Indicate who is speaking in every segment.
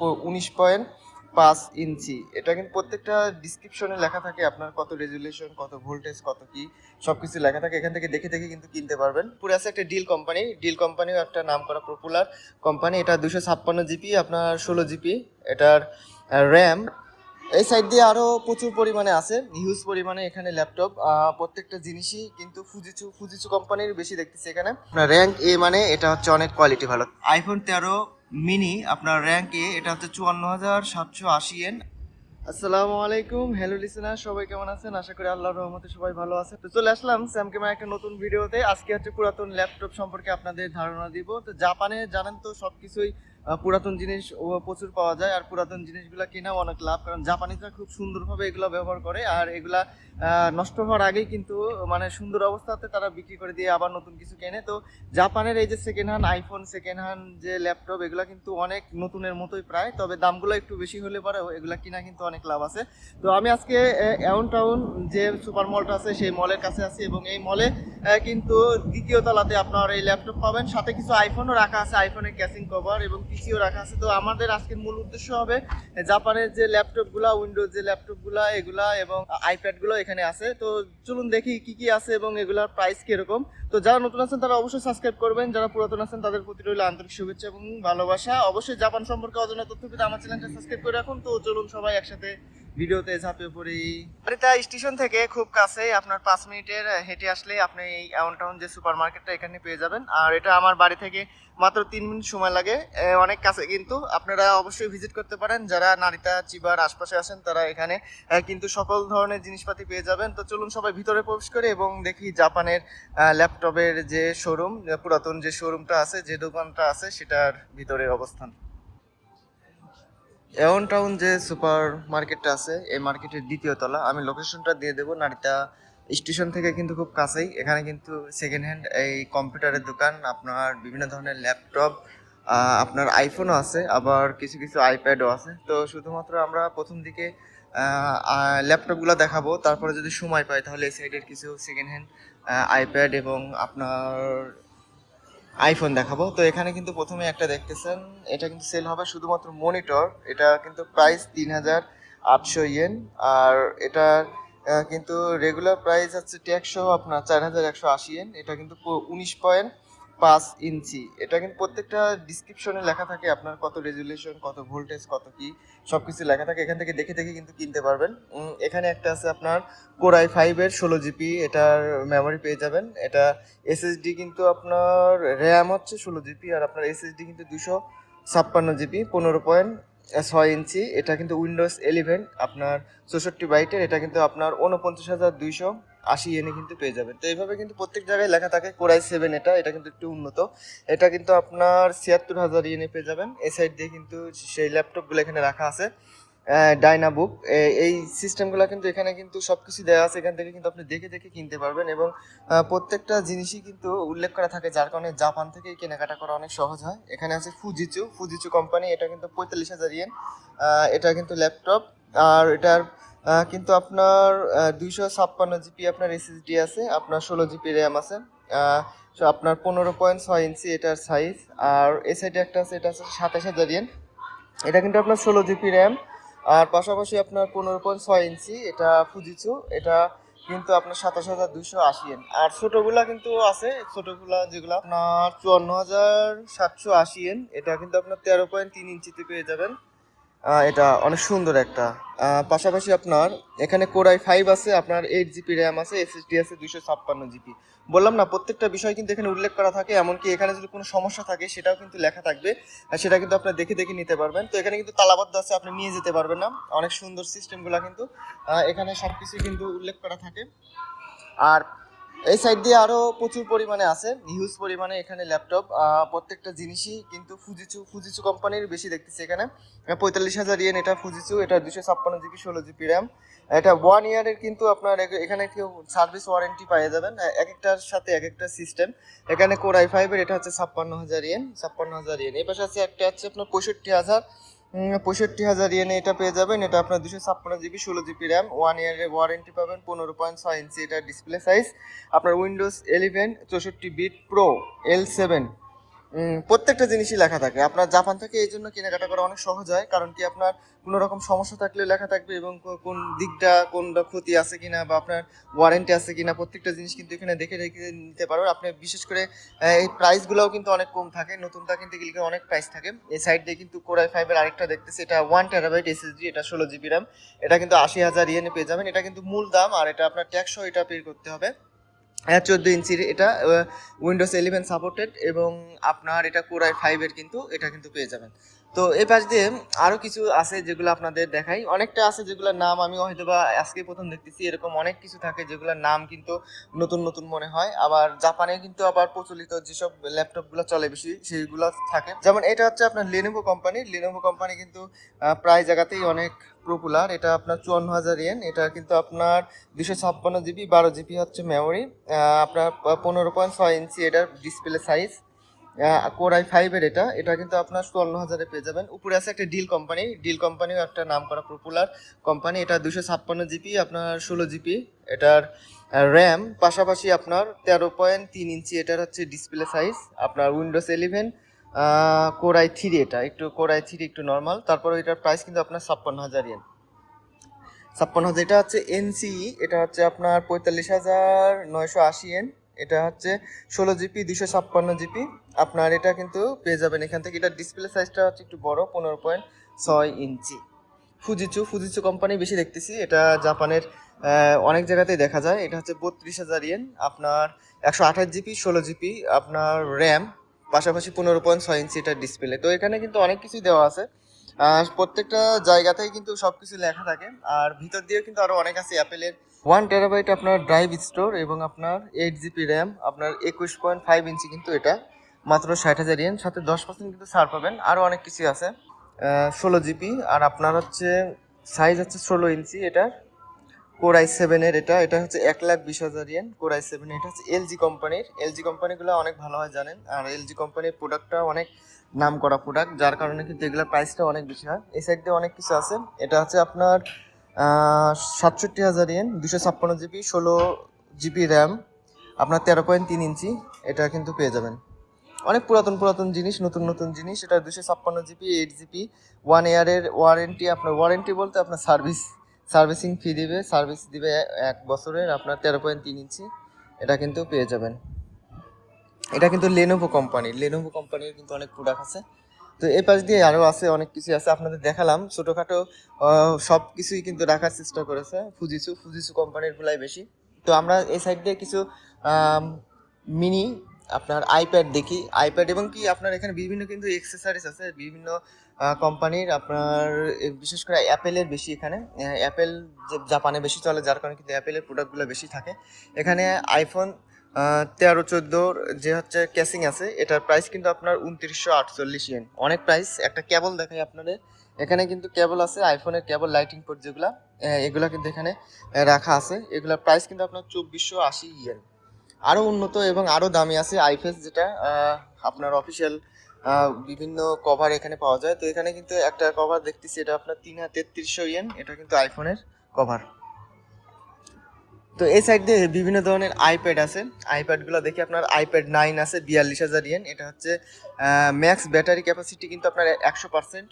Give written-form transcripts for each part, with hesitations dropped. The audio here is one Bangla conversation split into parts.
Speaker 1: 19.5 ইঞ্চি। এটা কিন্তু প্রত্যেকটা ডিসক্রিপশনে লেখা থাকে আপনার কত রেজুলেশন, কত ভোল্টেজ, কত কি সবকিছু লেখা থাকে। এখান থেকে দেখে দেখে কিন্তু কিনতে পারবেন। পুরো আছে একটা ডিল কোম্পানিও একটা নাম করা পপুলার কোম্পানি। এটা 256 জিবি, আপনার 16 জিবি এটার র্যাম। এই সাইড দিয়ে আরো প্রচুর পরিমাণে আছে, হিউজ পরিমাণে এখানে ল্যাপটপ। প্রত্যেকটা জিনিসই কিন্তু ফুজিচু কোম্পানির বেশি দেখতেছি এখানে। আপনার র্যাঙ্ক এ মানে এটা হচ্ছে অনেক কোয়ালিটি ভালো। আইফোন 13 মিনি আপনার র্যাঙ্ক এ, এটা হচ্ছে 54,780 এন। আসসালামু আলাইকুম, হ্যালো লিসেনার, সবাই কেমন আছেন? আশা করি আল্লাহর রহমতে সবাই ভালো আছে। তো চলে আসলাম স্যাম ক্যামেরা একটা নতুন ভিডিওতে। আজকে হচ্ছে পুরাতন ল্যাপটপ সম্পর্কে আপনাদের ধারণা দিব। তো জাপানে জানেন তো সবকিছুই পুরাতন জিনিস প্রচুর পাওয়া যায়, আর পুরাতন জিনিসগুলো কেনাও অনেক লাভ, কারণ জাপানিজরা খুব সুন্দরভাবে এগুলো ব্যবহার করে, আর এগুলা নষ্ট হওয়ার আগেই কিন্তু মানে সুন্দর অবস্থাতে তারা বিক্রি করে দিয়ে আবার নতুন কিছু কেনে। তো জাপানের এই যে second hand iPhone, second hand যে ল্যাপটপ, এগুলো কিন্তু অনেক নতুনের মতোই প্রায়, তবে দামগুলো একটু বেশি হলে পরেও এগুলো কিনা কিন্তু অনেক লাভ আছে। তো আমি আজকে অ্যাওন টাউন যে সুপার মলটা আছে সেই মলের কাছে আছি, এবং এই মলে কিন্তু দ্বিতীয় তলাতে আপনার এই ল্যাপটপ পাবেন, সাথে কিছু আইফোনও রাখা আছে, আইফোনের ক্যাসিং কভার এবং পিসিও রাখা আছে। তো আমাদের আজকের মূল উদ্দেশ্য হবে জাপানের যে ল্যাপটপগুলা, উইন্ডোজ যে ল্যাপটপগুলা এগুলা এবং আইপ্যাডগুলো এখানে আছে। তো চলুন দেখি কি কি আছে এবং এগুলার প্রাইস কিরকম। তো যারা নতুন আছেন তারা অবশ্যই সাবস্ক্রাইব করবেন, যারা পুরাতন আছেন তাদের প্রতি রইল আন্তরিক শুভেচ্ছা এবং ভালোবাসা। অবশ্যই জাপান সম্পর্কে অজানা তথ্য পেতে আমার চ্যানেলটা সাবস্ক্রাইব করে রাখুন। তো চলুন সবাই একসাথে ভিডিওতে ঝাঁপিয়ে পড়ি। এটা স্টেশন থেকে খুব কাছে, আপনার 5 মিনিটের হেঁটে আসলে আপনি এই অ্যাওন টাউন যে সুপার মার্কেটটা এখানে পেয়ে যাবেন। আর এটা আমার বাড়ি থেকে মাত্র 3 মিনিট সময় লাগে, অনেক কাছে কিন্তু। আপনারা অবশ্যই ভিজিট করতে পারেন, যারা নারিতা চিবার আশপাশে আসেন তারা এখানে কিন্তু সকল ধরনের জিনিসপাতি পেয়ে যাবেন। তো চলুন সবাই ভিতরে প্রবেশ করি এবং দেখি জাপানের ল্যাপটপের যে শোরুম, পুরাতন যে শোরুমটা আছে, যে দোকানটা আছে সেটার ভিতরের অবস্থান। এওন টাউন যে সুপার মার্কেটটা আছে এই মার্কেটের দ্বিতীয় তলা। আমি লোকেশনটা দিয়ে দেবো, নারিতা স্টেশন থেকে কিন্তু খুব কাছেই। এখানে কিন্তু সেকেন্ড হ্যান্ড এই কম্পিউটারের দোকান, আপনার বিভিন্ন ধরনের ল্যাপটপ, আপনার আইফোনও আছে, আবার কিছু কিছু আইপ্যাডও আছে। তো শুধুমাত্র আমরা প্রথম দিকে ল্যাপটপগুলো দেখাবো, তারপরে যদি সময় পাই তাহলে এই সাইডের কিছু সেকেন্ড হ্যান্ড আইপ্যাড এবং আপনার আইফোন দেখাবো। তো এখানে কিন্তু প্রথমে একটা দেখতেছেন, এটা কিন্তু সেল হবে শুধুমাত্র মনিটর। এটা কিন্তু প্রাইস 3,800 ইয়েন। আর এটা কিন্তু রেগুলার প্রাইস হচ্ছে ট্যাক্স সহ আপনার 4,180 ইয়েন। এটা কিন্তু 19.5 ইঞ্চি। এটা কিন্তু প্রত্যেকটা ডিসক্রিপশনে লেখা থাকে আপনার কত রেজুলেশন, কত ভোল্টেজ, কত কি সবকিছু লেখা থাকে। এখান থেকে দেখে দেখে কিন্তু কিনতে পারবেন। এখানে একটা আছে আপনার কোর i5-এর 16 জিবি, এটার মেমোরি পেয়ে যাবেন। এটা এসএসডি কিন্তু আপনার র্যাম হচ্ছে 16 জিবি, আর আপনার এসএসডি কিন্তু 256 জিবি, 15.6 ইঞ্চি। এটা কিন্তু উইন্ডোজ 11 আপনার 64 বাইটের। এটা কিন্তু আপনার 49,280 ইয়েনে কিন্তু পেয়ে যাবেন। তো এইভাবে কিন্তু প্রত্যেক জায়গায় লেখা থাকে কোরাই 7। এটা কিন্তু একটু উন্নত। এটা কিন্তু আপনার 76,000 ইয়েনে পেয়ে যাবেন। এই সাইড দিয়ে কিন্তু সেই ল্যাপটপগুলো এখানে রাখা আছে। ডায়নাবুক এই সিস্টেমগুলো কিন্তু এখানে কিন্তু সব কিছু দেওয়া আছে। এখান থেকে কিন্তু আপনি দেখে দেখে কিনতে পারবেন, এবং প্রত্যেকটা জিনিসই কিন্তু উল্লেখ করা থাকে, যার কারণে জাপান থেকে কেনাকাটা করা অনেক সহজ হয়। এখানে আছে ফুজিচু কোম্পানি, এটা কিন্তু 45,000 ইয়েন। এটা কিন্তু ল্যাপটপ। আর এটার কিন্তু আপনার 256 জিবি আপনার এসএসডি আছে, আপনার 16 জিবি র্যাম আছে। আপনার 15.6 ইঞ্চি এটার সাইজ। আর এ সাইডে একটা আছে, এটা আছে 27,000 ইয়েন। এটা কিন্তু আপনার 16 জিবি র্যাম, আর পাশাপাশি আপনার 15.6 ইঞ্চি। এটা ফুজিচু, এটা কিন্তু আপনার 27,280 ইয়েন। আর ছোটোগুলা কিন্তু আছে, ছোটোগুলা যেগুলো আপনার 54,780 ইয়েন। এটা কিন্তু আপনার 13.3 ইঞ্চিতে পেয়ে যাবেন। এটা অনেক সুন্দর একটা। পাশাপাশি আপনার এখানে কোর i5 আছে, আপনার 8 জিবি র্যাম আছে, এসএসডি আছে 256 জিবি। বললাম না, প্রত্যেকটা বিষয় কিন্তু এখানে উল্লেখ করা থাকে। এমনকি এখানে যদি কোনো সমস্যা থাকে সেটাও কিন্তু লেখা থাকবে, আর সেটা কিন্তু আপনার দেখে দেখে নিতে পারবেন। তো এখানে কিন্তু তালাবদ্ধ আছে, আপনি নিয়ে যেতে পারবেন না। অনেক সুন্দর সিস্টেমগুলো কিন্তু এখানে সব কিছু কিন্তু উল্লেখ করা থাকে। আর এই সাইড দিয়ে আরো প্রচুর পরিমাণে আছে, হিউজ পরিমাণে এখানে ল্যাপটপ। প্রত্যেকটা জিনিসই কিন্তু ফুজিচু কোম্পানির বেশি দেখতেছি এখানে। 45,000 ইয়েন এটা ফুজিচু, এটা 256 জিবি 16 জিবি র্যাম। এটা 1 ইয়ারের কিন্তু আপনার এখানে কেউ সার্ভিস ওয়ারেন্টি পেয়ে যাবেন, এক একটার সাথে এক একটা সিস্টেম। এখানে কোর i5-এর এটা হচ্ছে 56,000 ইয়েন, 56,000 ইয়েন। এই পাশে আছে একটা আছে আপনার 65,000 ইয়েনে এটা পেয়ে যাবেন। এটা আপনার 256 জিবি 16 জিবি র্যাম, 1 ইয়ারের ওয়ারেন্টি পাবেন, 15.6 ইঞ্চি এটা ডিসপ্লে সাইজ। আপনার উইন্ডোজ 11 64 বিট প্রো L7 প্রত্যেকটা জিনিসই লেখা থাকে। আপনার জাপান থেকে এই জন্য কেনাকাটা করা অনেক সহজ হয়, কারণ কি আপনার কোনো রকম সমস্যা থাকলে লেখা থাকবে, এবং কোন দিকটা কোনটা ক্ষতি আছে কিনা বা আপনার ওয়ারেন্টি আছে কিনা প্রত্যেকটা জিনিস কিন্তু এখানে দেখে রেখে নিতে পারবেন আপনি। বিশেষ করে এই প্রাইসগুলোও কিন্তু অনেক কম থাকে, নতুনটা কিনতে গেলে অনেক প্রাইস থাকে। এই সাইড দিয়ে কিন্তু কোরাই ফাইভের আরেকটা দেখতেছি, এটা 1 TB SSD, এটা 16 GB RAM, এটা কিন্তু 80,000 ইয়েনে পেয়ে যাবেন। এটা কিন্তু মূল দাম, আর এটা আপনার ট্যাক্স সহ এটা পে করতে হবে। হ্যাঁ, 14 ইঞ্চির এটা, উইন্ডোজ 11 সাপোর্টেড, এবং আপনার এটা কোরাই ফাইভের কিন্তু এটা কিন্তু পেয়ে যাবেন। তো এই পাশ দিয়ে আরও কিছু আছে যেগুলো আপনাদের দেখাই। অনেকটা আছে যেগুলোর নাম আমি হয়তো বা আজকে প্রথম দেখতেছি, এরকম অনেক কিছু থাকে যেগুলোর নাম কিন্তু নতুন নতুন মনে হয়। আবার জাপানে কিন্তু আবার প্রচলিত যেসব ল্যাপটপগুলো চলে বেশি সেইগুলো থাকে। যেমন এটা হচ্ছে আপনার লেনোভো কোম্পানি। লেনোভো কোম্পানি কিন্তু প্রায় জায়গাতেই অনেক পপুলার। এটা আপনার 54,000 ইয়েন। এটা কিন্তু আপনার 256 GB, 12 GB হচ্ছে মেমোরি, আপনার 15.6 ইঞ্চি এটার ডিসপ্লে সাইজ, কোরাই ফাইভের এটা। এটা কিন্তু আপনার 54,000-এ পেয়ে যাবেন। উপরে আছে একটা ডিল কোম্পানি, ডিল কোম্পানিও একটা নাম করা পপুলার কোম্পানি। এটা 256 GB, আপনার 16 GB এটার র্যাম, পাশাপাশি আপনার 13.3 ইঞ্চি এটার হচ্ছে ডিসপ্লে সাইজ, আপনার উইন্ডোজ 11, কোরাই থ্রি, এটা একটু কোরাই থ্রি একটু নর্মাল। তারপর এটার প্রাইস কিন্তু আপনার 56,000 ইয়েন। 56,000, এটা হচ্ছে এনসিই, এটা হচ্ছে আপনার 45,980 ইয়েন। এটা হচ্ছে 16 GB, 256 GB, আপনার এটা কিন্তু পেয়ে যাবেন এখান থেকে। এটা ডিসপ্লে সাইজটা হচ্ছে একটু বড়, 15.6 ইঞ্চি। ফুজিচু কোম্পানি বেশি দেখতেছি, এটা জাপানের অনেক জায়গাতেই দেখা যায়। এটা হচ্ছে 32,000 ইয়েন, আপনার 128 GB, 16 GB আপনার র্যাম, পাশাপাশি 15.6 ইঞ্চি এটার ডিসপ্লে। তো এখানে কিন্তু অনেক কিছুই দেওয়া আছে, প্রত্যেকটা জায়গাতেই কিন্তু সবকিছু লেখা থাকে। আর ভিতর দিয়ে কিন্তু আরো অনেক আছে অ্যাপেলের। 1 TB আপনার ড্রাইভ স্টোর, এবং আপনার 8 GB র্যাম, আপনার 21.5 ইঞ্চি কিন্তু এটা মাত্র 60,000 ইয়েন, সাথে 10% কিন্তু ছাড় পাবেন। আরো অনেক কিছু আছে। 16 GB, আর আপনার হচ্ছে সাইজ হচ্ছে 16 ইঞ্চি এটার। কোরাই সেভেনের এটা, এটা হচ্ছে 1,20,000 ইয়েন। কোরাই সেভেন, এটা হচ্ছে এলজি কোম্পানির। এলজি কোম্পানিগুলো অনেক ভালো হয় জানেন, আর এলজি কোম্পানির প্রোডাক্টটা অনেক নাম করা প্রোডাক্ট, যার কারণে কিন্তু এগুলোর প্রাইসটা অনেক বেশি হয়। এই সাইড দিয়ে অনেক কিছু আছে। এটা হচ্ছে আপনার 67,000 ইয়েন, 256 GB, 16 GB র্যাম, আপনার 13.3 ইঞ্চি এটা কিন্তু পেয়ে যাবেন। অনেক পুরাতন পুরাতন জিনিস, নতুন নতুন জিনিস। এটা 256 GB, 8 GB, 1 ইয়ারের ওয়ারেন্টি। আপনার ওয়ারেন্টি বলতে আপনার সার্ভিসিং ফি দিবে, সার্ভিস দিবে 1 বছরের, আপনার 13.3 ইঞ্চি এটা কিন্তু পেয়ে যাবেন। এটা কিন্তু লেনোভো কোম্পানির কিন্তু অনেক প্রোডাক্ট আছে। তো এই পাশ দিয়ে আরও আছে, অনেক কিছু আছে আপনাদের দেখালাম। ছোটোখাটো সব কিছুই কিন্তু রাখার চেষ্টা করেছে ফুজিসু কোম্পানির গুলাই বেশি। তো আমরা এই সাইড দিয়ে কিছু মিনি আপনার আইপ্যাড দেখি, আইপ্যাড, এবং কি আপনার এখানে বিভিন্ন কিন্তু এক্সেসরিজ আছে বিভিন্ন কোম্পানির। আপনার বিশেষ করে অ্যাপেলের বেশি এখানে, অ্যাপেল জাপানে বেশি চলে, যার কারণে কিন্তু অ্যাপেলের প্রোডাক্টগুলো বেশি থাকে এখানে। আইফোন 13-14 যে হচ্ছে কেসিং আছে, এটার প্রাইস কিন্তু আপনার 2948 ইয়েন, অনেক প্রাইস। একটা কেবল দেখাই আপনাদের, এখানে কিন্তু কেবল আছে, আইফোনের কেবল, লাইটিং পোর্ট যেগুলা, এগুলা কিন্তু এখানে রাখা আছে। এগুলার প্রাইস কিন্তু আপনার 2480 ইয়েন। আরও উন্নত এবং আরও দামি আছে আইফেস, যেটা আপনার অফিসিয়াল বিভিন্ন কভার এখানে পাওয়া যায়। তো এখানে কিন্তু একটা কভার দেখতেছি, এটা আপনার 3300 ইয়েন, এটা কিন্তু আইফোনের কভার। তো এই সাইড দিয়ে বিভিন্ন ধরনের আইপ্যাড আছে, আইপ্যাডগুলো দেখি। আপনার আইপ্যাড 9 আছে 42,000 ইয়েন, এটা হচ্ছে ম্যাক্স ব্যাটারি ক্যাপাসিটি কিন্তু আপনার 100%।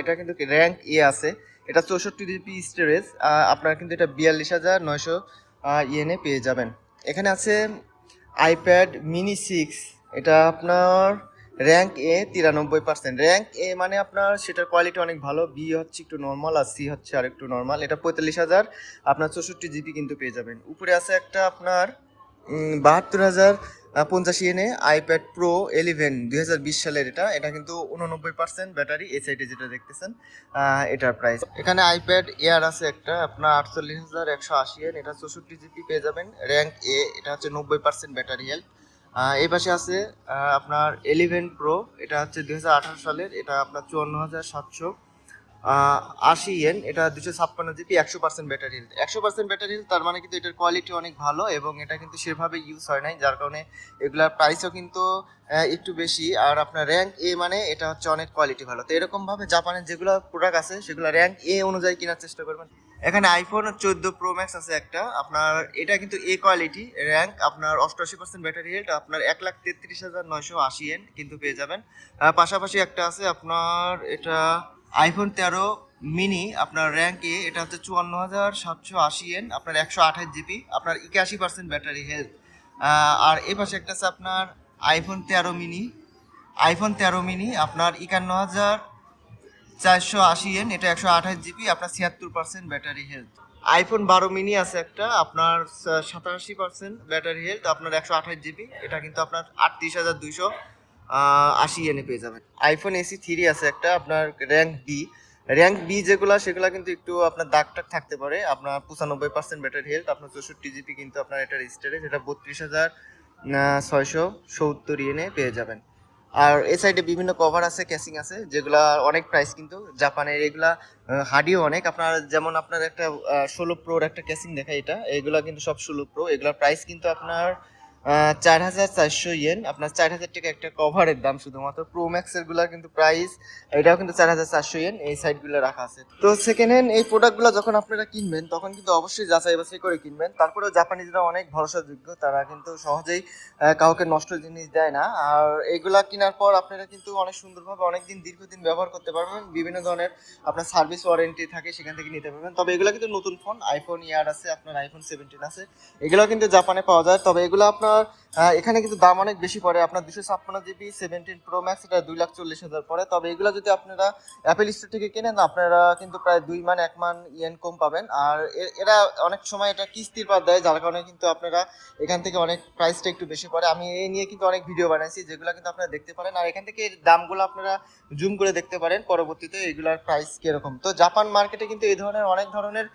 Speaker 1: এটা কিন্তু র্যাঙ্ক এ আছে, এটা 64 GB স্টোরেজ, আপনার কিন্তু এটা 42,900 ইয়েনে পেয়ে যাবেন। এখানে আছে আইপ্যাড মিনি 6, এটা আপনার র্যাঙ্ক এ 93%। র্যাঙ্ক এ মানে আপনার সেটার কোয়ালিটি অনেক ভালো, বি হচ্ছে একটু নর্মাল, আর সি হচ্ছে আর একটু নর্মাল। এটা 45,000, আপনার 64 GB কিন্তু পেয়ে যাবেন। উপরে আছে একটা আপনার 72,050 ইয়েনে আইপ্যাড প্রো 11 2020 সালের, এটা এটা কিন্তু 89% ব্যাটারি। এই সাইডে যেটা দেখতেছেন এটার প্রাইস। এখানে আইপ্যাড এয়ার আছে একটা, আপনার 48,180 ইয়েন, এটা 64 GB পেয়ে যাবেন। র্যাঙ্ক এ, এটা হচ্ছে 90% ব্যাটারি হেলথ। এই পাশে আছে আপনার 11 প্রো, এটা হচ্ছে 2018 সালের, এটা আপনার 54,780 ইয়েন, এটা 256 GB, 100% battery health. 100% battery health, তার মানে কিন্তু এটার কোয়ালিটি অনেক ভালো, এবং এটা কিন্তু সেভাবে ইউজ হয় নাই, যার কারণে এগুলার প্রাইসও কিন্তু একটু বেশি। আর আপনার র্যাঙ্ক এ মানে এটা হচ্ছে অনেক কোয়ালিটি ভালো। তো এরকমভাবে জাপানের যেগুলো প্রোডাক্ট আছে সেগুলো র্যাঙ্ক এ অনুযায়ী কেনার চেষ্টা করবেন। এখানে আইফোন 14 প্রো ম্যাক্স আছে একটা আপনার, এটা কিন্তু এ কোয়ালিটি র্যাঙ্ক আপনার 88% ব্যাটারি হেলথ আপনার 1,33,980 কিন্তু পেয়ে যাবেন। পাশাপাশি একটা আছে আপনার, এটা আইফোন 13 মিনি আপনার র্যাঙ্ক এ, এটা হচ্ছে 54,780 আপনার 128 জিবি আপনার 81% ব্যাটারি হেলথ। আর এ পাশে একটা আছে আপনার আইফোন 13 মিনি আপনার 51,480 এটা 128 জিবি আপনার 76% ব্যাটারি হেলথ। আইফোন 12 মিনি আছে একটা আপনার 87% ব্যাটারি হেলথ আপনার 128 জিবি, এটা কিন্তু আপনার 38,280 পেয়ে যাবেন। আইফোন SE 3 আছে একটা আপনার র্যাঙ্ক বি যেগুলা সেগুলা কিন্তু একটু আপনার দাগ টাগ থাকতে পারে, আপনার 95% ব্যাটারি হেলথ আপনার 64 জিবি কিন্তু আপনার এটা স্টোরেজ, এটা 32,670 পেয়ে যাবেন। আর এই সাইডে বিভিন্ন কভার আছে, ক্যাসিং আছে, যেগুলা অনেক প্রাইস কিন্তু জাপানের, এগুলা হার্ডিও অনেক আপনার, যেমন আপনার একটা 16 প্রোর একটা ক্যাসিং দেখা, এগুলা কিন্তু সব 16 প্রো, এগুলার প্রাইস কিন্তু আপনার 4,400 আপনার 4,000 টাকা একটা কভারের দাম শুধুমাত্র। প্রো ম্যাক্সের গুলা কিন্তু প্রাইস এটাও কিন্তু 4,400 এই সাইডগুলো রাখা আছে। তো সেকেন্ড হ্যান্ড এই প্রোডাক্টগুলো যখন আপনারা কিনবেন তখন কিন্তু অবশ্যই যাচাই বাছাই করে কিনবেন। তারপরেও জাপানিজরা অনেক ভরসাযোগ্য, তারা কিন্তু সহজেই কাউকে নষ্ট জিনিস দেয় না। আর এইগুলা কেনার পর আপনারা কিন্তু অনেক সুন্দরভাবে অনেকদিন দীর্ঘদিন ব্যবহার করতে পারবেন, বিভিন্ন ধরনের আপনার সার্ভিস ওয়ারেন্টি থাকে সেখান থেকে নিতে পারবেন। তবে এগুলো কিন্তু নতুন ফোন, আইফোন ইয়ার আছে আপনার, আইফোন 17 আছে, এগুলো কিন্তু জাপানে পাওয়া যায়। তবে এগুলো আপনার এখানে কিন্তু দাম অনেক বেশি পড়ে, আপনার 256 জিবি 17 প্রো ম্যাক্স এটা 2,40,000 পড়ে। তবে এগুলো যদি আপনারা অ্যাপেল স্টোর থেকে কেনেন আপনারা কিন্তু প্রায় 2 মান 1 মান ইয়েন কম পাবেন। আর এরা অনেক সময় এটা কিস্তির পর দেয়, যার কারণে কিন্তু আপনারা এখান থেকে অনেক প্রাইসটা একটু বেশি পড়ে। আমি এই নিয়ে কিন্তু অনেক ভিডিও বানাইছি, যেগুলো কিন্তু আপনারা দেখতে পারেন। আর এখান থেকে দামগুলো আপনারা জুম করে দেখতে পারেন পরবর্তীতে এগুলার প্রাইস কিরকম। তো জাপান মার্কেটে কিন্তু এই ধরনের অনেক ধরনের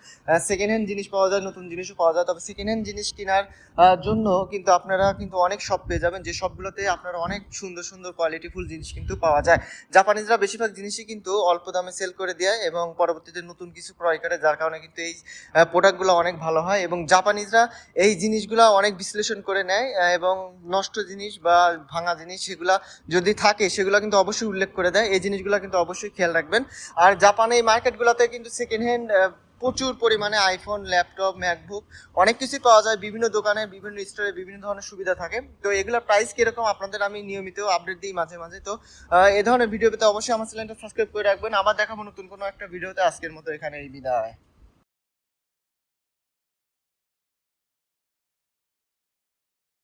Speaker 1: সেকেন্ড হ্যান্ড জিনিস পাওয়া যায়, নতুন জিনিসও পাওয়া যায়। তবে সেকেন্ড হ্যান্ড জিনিস কেনার জন্য কিন্তু আপনারা কিন্তু অনেক শপ পেয়ে যাবেন, যে শপগুলোতে আপনারা অনেক সুন্দর সুন্দর কোয়ালিটিফুল জিনিস কিন্তু পাওয়া যায়। জাপানিজরা বেশিরভাগ জিনিসই কিন্তু অল্প দামে সেল করে দেয় এবং পরবর্তীতে নতুন কিছু ক্রয় করে, যার কারণে কিন্তু এই প্রোডাক্টগুলো অনেক ভালো হয়। এবং জাপানিজরা এই জিনিসগুলো অনেক বিশ্লেষণ করে নেয় এবং নষ্ট জিনিস বা ভাঙা জিনিস সেগুলা যদি থাকে সেগুলো কিন্তু অবশ্যই উল্লেখ করে দেয়, এই জিনিসগুলো কিন্তু অবশ্যই খেয়াল রাখবেন। আর জাপানে এই মার্কেটগুলোতে কিন্তু সেকেন্ড হ্যান্ড প্রচুর পরিমাণে আইফোন, ল্যাপটপ, ম্যাকবুক অনেক কিছুই পাওয়া যায়, বিভিন্ন দোকানে বিভিন্ন স্টোরে বিভিন্ন ধরনের সুবিধা থাকে। তো এগুলোর প্রাইস কিরকম আপনাদের আমি নিয়মিত আপডেট দিই মাঝে মাঝে। তো এই ধরনের ভিডিও পেতে অবশ্যই আমার চ্যানেলটা সাবস্ক্রাইব করে রাখবেন। আবার দেখাবো নতুন কোনো একটা ভিডিওতে। আজকের মতো এখানে এই বিদায়।